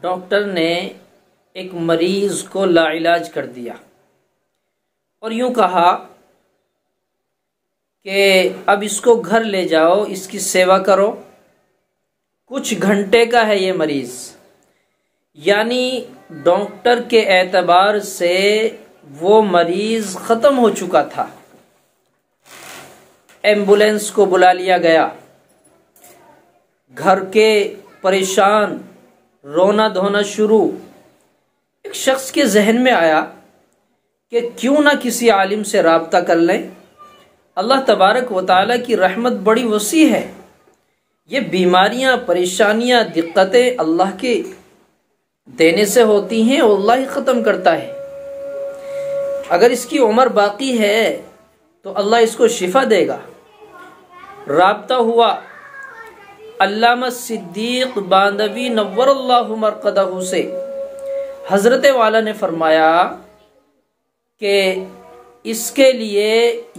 Doctor ने एक मरीज को लाइलाज कर दिया और यूं कहा कि अब इसको घर ले जाओ, इसकी सेवा करो। कुछ घंटे का है ये मरीज, यानी डॉक्टर के एतबार से वो मरीज खत्म हो चुका था। एम्बुलेंस को बुला लिया गया। घर के परेशान, रोना धोना शुरू। एक शख्स के जहन में आया कि क्यों ना किसी आलिम से राब्ता कर लें। अल्लाह तबारक व तआला की रहमत बड़ी वसी है। ये बीमारियां, परेशानियां, दिक्कतें अल्लाह के देने से होती हैं और अल्लाह ही ख़त्म करता है। अगर इसकी उम्र बाकी है तो अल्लाह इसको शिफा देगा। राब्ता हुआ अल्लामा सिद्दीक बांदवी नव्वरल्लाहु मरक़दहू से। हज़रत वाला ने फरमाया कि इसके लिए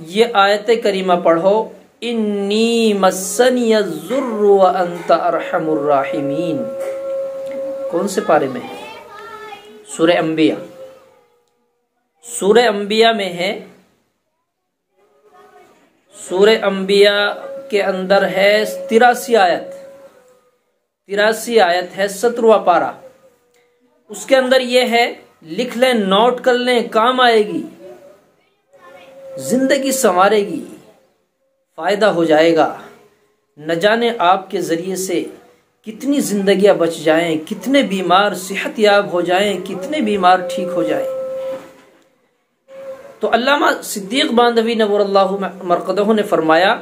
ये आयत करीमा पढ़ो, इन्नी मस्सनियज़्ज़ुर्रु व अंत अरहमुर राहिमीन। कौन से पारे में है? सूरह अंबिया। सूरह अंबिया में है। सूरह अंबिया के अंदर है 83 आयत। 83 आयत है, 17वां पारा। उसके अंदर ये है, लिख लें, नोट कर लें, काम आएगी, जिंदगी संवारेगी, फायदा हो जाएगा। न जाने आपके जरिए से कितनी जिंदगियां बच जाएं, कितने बीमार सेहत याब हो जाएं, कितने बीमार ठीक हो जाएं। तो अल्लामा सिद्दीक बांदवी नव्वरल्लाहु मरक़दहू ने फरमाया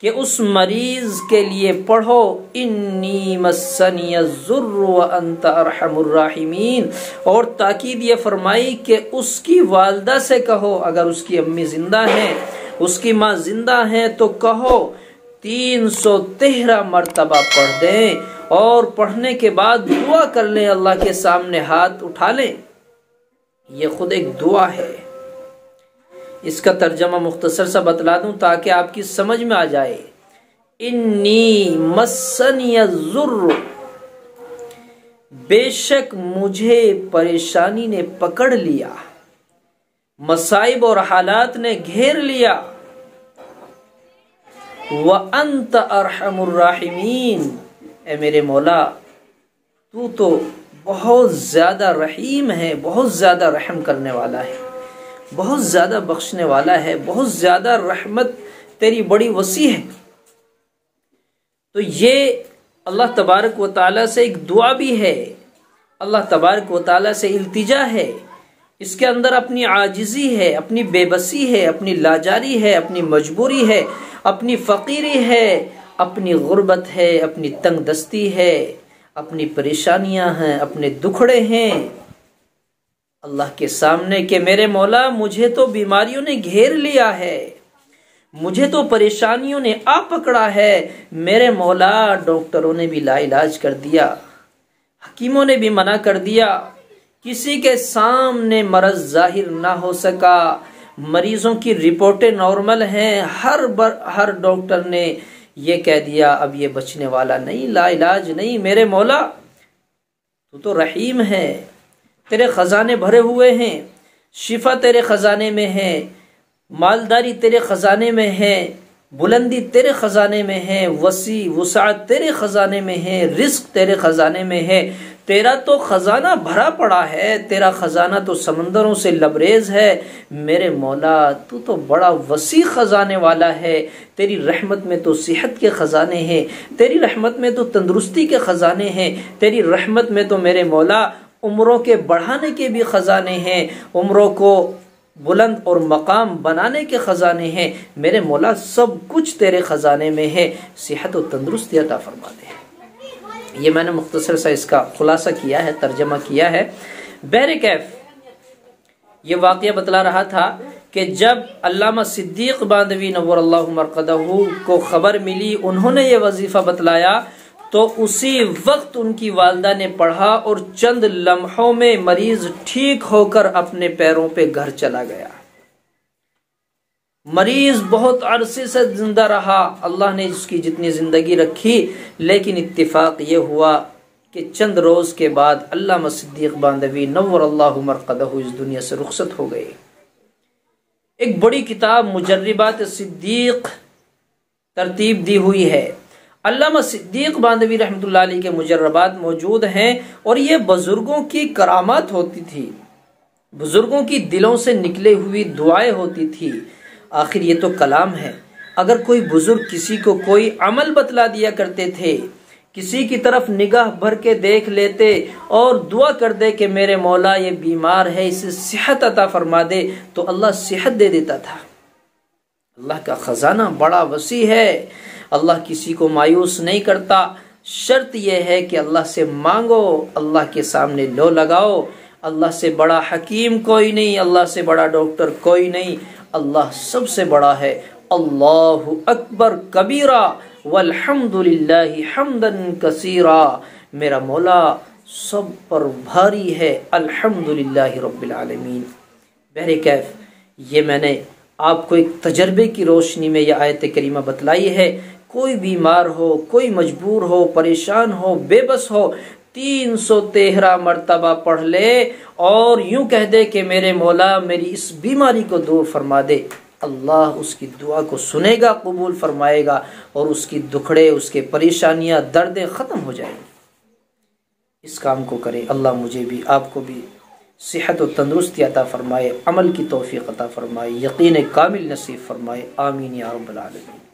कि उस मरीज के लिए पढ़ो, इन्नी मस्सनियज़्ज़ुर्रु व अंत अरहमुर राहिमीन। और ताकीद ये फरमाई कि उसकी वालदा से कहो, अगर उसकी अम्मी जिंदा हैं, उसकी माँ जिंदा हैं, तो कहो 313 मरतबा पढ़ दें और पढ़ने के बाद दुआ कर लें, अल्लाह के सामने हाथ उठा लें। ये खुद एक दुआ है। इसका तर्जमा मुख्तसर सा बतला दूं ताकि आपकी समझ में आ जाए। इन्नी मस्सनियज़्ज़ुर्रु, बेशक मुझे परेशानी ने पकड़ लिया, मसाइब और हालात ने घेर लिया। व अंत अरहमुर राहिमीन, ए मेरे मौला तू तो बहुत ज्यादा रहीम है, बहुत ज्यादा रहम करने वाला है, बहुत ज्यादा बख्शने वाला है, बहुत ज्यादा रहमत तेरी बड़ी वसी है। तो ये अल्लाह तबारक व तआला से एक दुआ भी है, अल्लाह तबारक व तआला से इल्तिजा है। इसके अंदर अपनी आजिज़ी है, अपनी बेबसी है, अपनी लाजारी है, अपनी मजबूरी है, अपनी फ़कीरी है, अपनी गुर्बत है, अपनी तंग दस्ती है, अपनी परेशानियां हैं, अपने दुखड़े हैं अल्लाह के सामने कि मेरे मौला मुझे तो बीमारियों ने घेर लिया है, मुझे तो परेशानियों ने आ पकड़ा है। मेरे मौला डॉक्टरों ने भी लाइलाज कर दिया, हकीमों ने भी मना कर दिया, किसी के सामने मरज जाहिर ना हो सका। मरीजों की रिपोर्टें नॉर्मल हैं, हर डॉक्टर ने ये कह दिया अब ये बचने वाला नहीं, लाइलाज नहीं। मेरे मौला तू तो रहीम है, तेरे खजाने भरे हुए हैं, शिफा तेरे खजाने में है, मालदारी तेरे खजाने में है, बुलंदी तेरे खजाने में है, वसी वसाअत तेरे खजाने में है, रिस्क तेरे खजाने में है। तेरा तो खजाना भरा पड़ा है, तेरा खजाना तो समंदरों से लबरेज है। मेरे मौला तू तो बड़ा वसी खजाने वाला है। तेरी रहमत में तो सेहत के खजाने हैं, तेरी रहमत में तो तंदुरुस्ती के खजाने हैं, तेरी रहमत में तो मेरे मौला उम्रों के बढ़ाने के भी खजाने हैं, उम्रों को बुलंद और मकाम बनाने के खजाने हैं। मेरे मौला सब कुछ तेरे खजाने में है, सेहत और तंदुरुस्ती अता फरमा दे। ये मैंने मुख्तसर सा इसका खुलासा किया है, तर्जमा किया है। बहरे कैफ ये वाक़या बतला रहा था कि जब अल्लामा सिद्दीक बांदवी नव्वरल्लाहु मरक़दहू को खबर मिली, उन्होंने ये वजीफ़ा बतलाया, तो उसी वक्त उनकी वालदा ने पढ़ा और चंद लम्हों में मरीज ठीक होकर अपने पैरों पे घर चला गया। मरीज बहुत अरसे से जिंदा रहा, अल्लाह ने उसकी जितनी जिंदगी रखी, लेकिन इत्तिफाक ये हुआ कि चंद रोज़ के बाद अल्लामा सिद्दीक़ बांदवी नव्वरल्लाहु मरक़दहु इस दुनिया से रुखसत हो गए। एक बड़ी किताब मुजर्रिबात सिद्दीक़ तरतीब दी हुई है। अल्लामा सिद्दीक़ बांदवी रहमतुल्लाह अलैह के मुजर्रबात मौजूद हैं और ये बुजुर्गों की करामात होती थी, बुजुर्गों की दिलों से निकले हुई दुआएं होती थी। आखिर ये तो कलाम है। अगर कोई बुजुर्ग किसी को कोई अमल बतला दिया करते थे, किसी की तरफ निगाह भर के देख लेते और दुआ कर दे कि मेरे मौला ये बीमार है, इसे सेहत अता फरमा दे, तो अल्लाह सेहत दे देता था। अल्लाह का खजाना बड़ा वसी है। अल्लाह किसी को मायूस नहीं करता। शर्त यह है कि अल्लाह से मांगो, अल्लाह के सामने लो लगाओ। अल्लाह से बड़ा हकीम कोई नहीं, अल्लाह से बड़ा डॉक्टर कोई नहीं। अल्लाह सबसे बड़ा है। अल्लाहु अकबर कबीरा वल्हम्दुलिल्लाहि हम्दन कसीरा। मेरा मौला सब पर भारी है। अल्हम्दुलिल्लाहि रब्बिल आलमीन। बहरे कैफ, ये मैंने आपको एक तजर्बे की रोशनी में यह आयत करीमा बतलाई है। कोई बीमार हो, कोई मजबूर हो, परेशान हो, बेबस हो, 313 मरतबा पढ़ ले और यूं कह दे कि मेरे मौला मेरी इस बीमारी को दूर फरमा दे। अल्लाह उसकी दुआ को सुनेगा, कबूल फरमाएगा और उसकी दुखड़े, उसके परेशानियां, दर्दें ख़त्म हो जाएंगी। इस काम को करें। अल्लाह मुझे भी आपको भी सेहत और तंदुरुस्ती अता फरमाए, अमल की तौफीक अता फरमाए, यकीन कामिल नसीब फरमाए। आमीन या रब्बल आलमीन।